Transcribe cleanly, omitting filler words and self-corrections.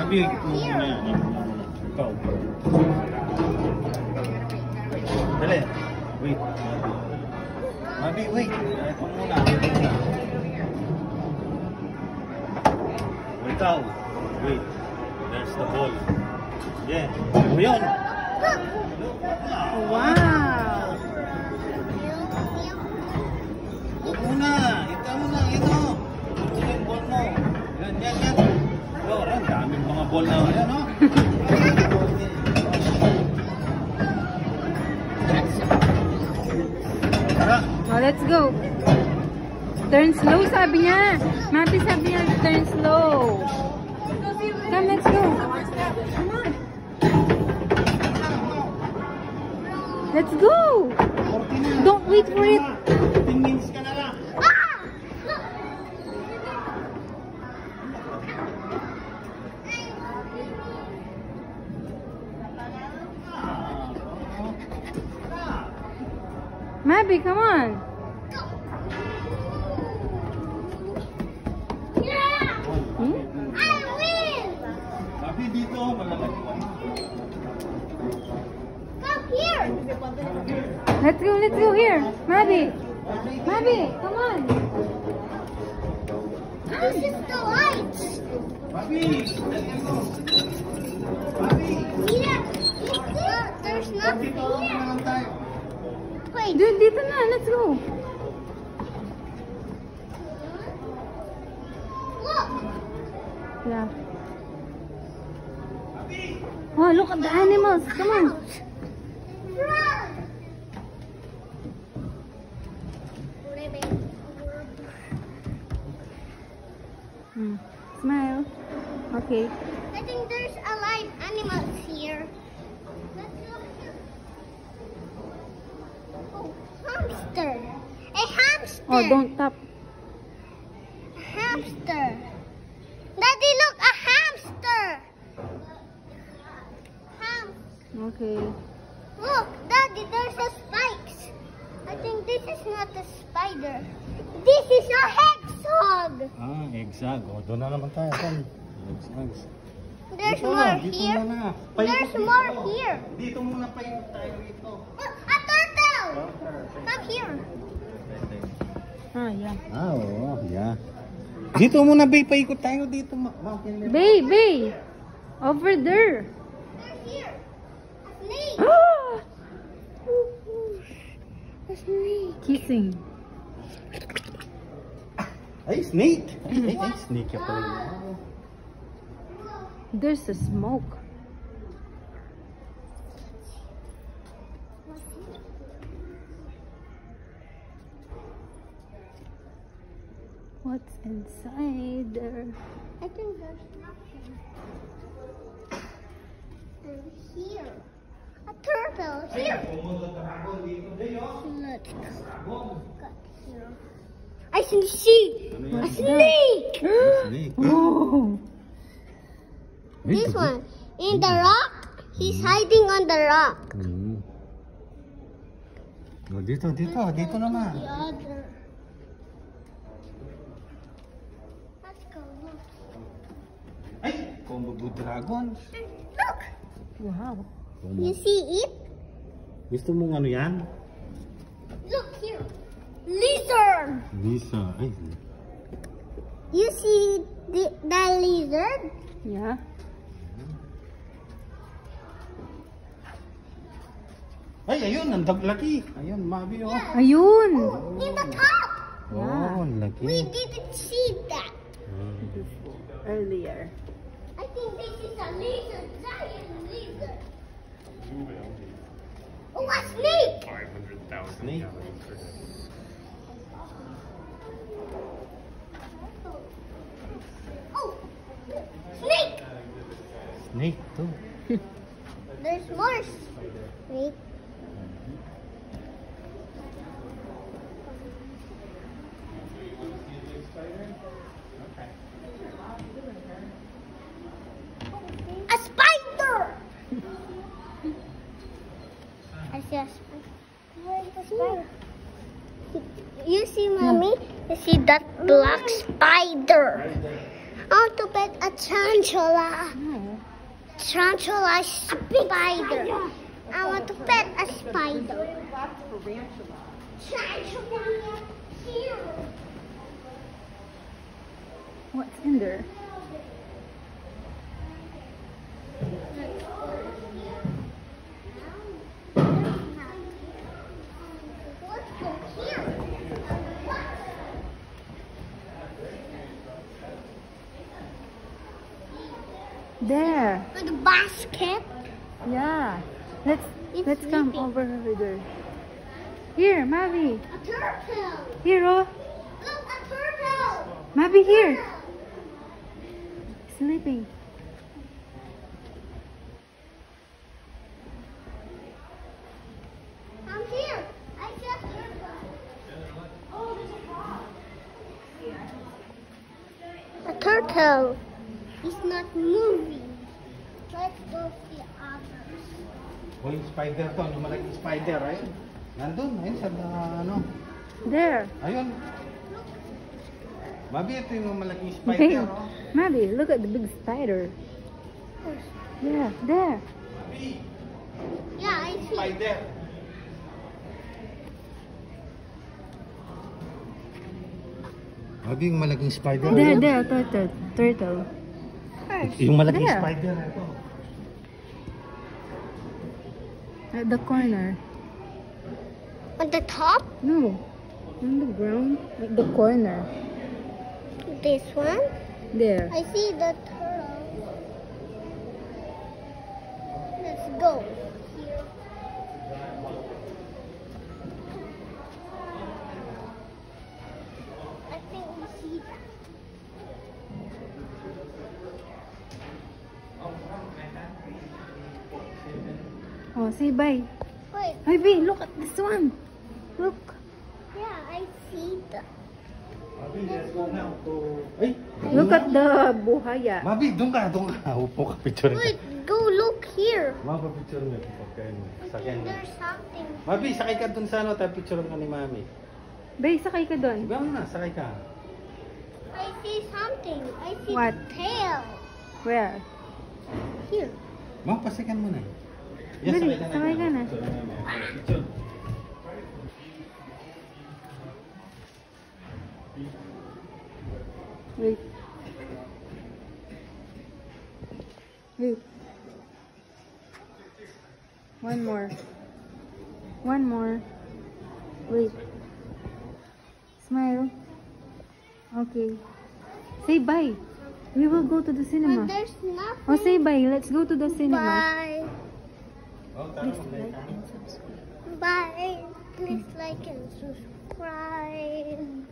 Mabi, muna yan. Ikaw. Dali. Wait. Mabi, wait. Ito muna. Ikaw. Wait. There's the ball. Yeah. O yun. Wow! Huwag muna. Ito muna. Ito. Ito yung ball mo. Yan. Oh, ang daming mga ball na. Ayan, oh. Tara. Oh, let's go. Turn slow, sabi niya. Mapi, sabi niya, turn slow. Come, let's go. Come on. Let's go. Don't wait for it. 10 minutes ka na lang. Mabi, come on. Tapi dito, malaki. Let's go here. Mabi, come on. This is the lights. Papi, Yeah. There's nothing here. Wait. Dude, dito na. Let's go. Look. Yeah. Oh, look at the animals. Come on. Run. Smile. Okay. I think there's a live animals here. Let's go here. Oh, hamster. A hamster. Oh, don't tap. A hamster. Daddy, look, a hamster. Okay. Look, Daddy, there's a spikes. I think this is not a spider. This is a hedgehog. Ah, exact. O, doon na naman tayo. Exact. There's Dito more na, dito here. muna. There's Paikot more dito. here. Dito muna paikot tayo dito. A turtle. Come here. Ah, yeah. Ah, oo. Yeah. Dito muna, Bay. Paikot tayo dito. Bay. Over there. There's here. A snake. Ah! A snake. Kissing. Ay, snake. Ay, snake ya pala. There's a smoke. What's inside there? I think there's nothing. And here. A turtle. Here. Let's go. Got here. I can see a snake. Snake. Oh! This one. In the rock. He's hiding on the rock. Oh, dito naman. The other. Let's go. Look. Ay, Komodo dragon. Look. Wow. You see it? Gusto mong ano yan? Look here. Lizard. Lisa. Ay. You see the lizard? Yeah. Ay, ayun, ang laki. Ayun, Mabi, oh. Ayun! In the top. Oh, ang laki. We didn't see that. Earlier. I think this is a lizard, giant lizard. Oh, a snake! 500,000 Snake. gallons per day. Oh, snake! Snake, to. There's more snake. A spider! I see a spider. Where's the spider? You see, Mommy? You see that black spider? I want to pet a tarantula. Oh, tarantula spider. I want to pet a spider. Tarantula here. What's in there? Let's go here. There. With a basket. Yeah. Let's It's come sleeping. over there. Here, Mavi. A turtle. Here, oh. Look, a turtle. Mavi, here. Sleeping. I'm here. I see a turtle. A turtle. It's not moving. Let's go see others. O yung spider to, yung malaking spider, ayun. Nandun, ayun sa ano. There. Ayun. Mabi, ito yung malaking Hey, spider, oh. Mavi, look at the big spider. Yeah, there. Yeah, I see. Spider. Mabi, yung malaking spider. There, turtle. Yung malaking There. spider, ito. At the corner. On the top? No. On the ground. At the corner. This one? There. I see the turtle. Let's go. Here. I think we see that. Oh, say bye. Wait, Mavi, look at this one. Look. yeah, I see that. Mabi, let's go now to... Ay! Look at the buhaya. Mabi, doon ka. Upo ka, picture ka. Wait, go look here. Mapapicture mo. Okay, sakay mo. There's something. Mabi, sakay ka doon sa ano, tayo picture ka ni Mami. Bay, sakay ka doon. Diba mo na, sakay ka. I see something. I see What? the tail. Where? Here. Ma'am, pasikan mo na. Dali, sakay ka na. Picture. Wait. Wait. One more. One more. Wait. Smile. Okay. Say bye. We will go to the But cinema. there's nothing. Oh, say bye. Let's go to the cinema. Bye. Oh, Please tama, like and subscribe. Bye. Please like and subscribe.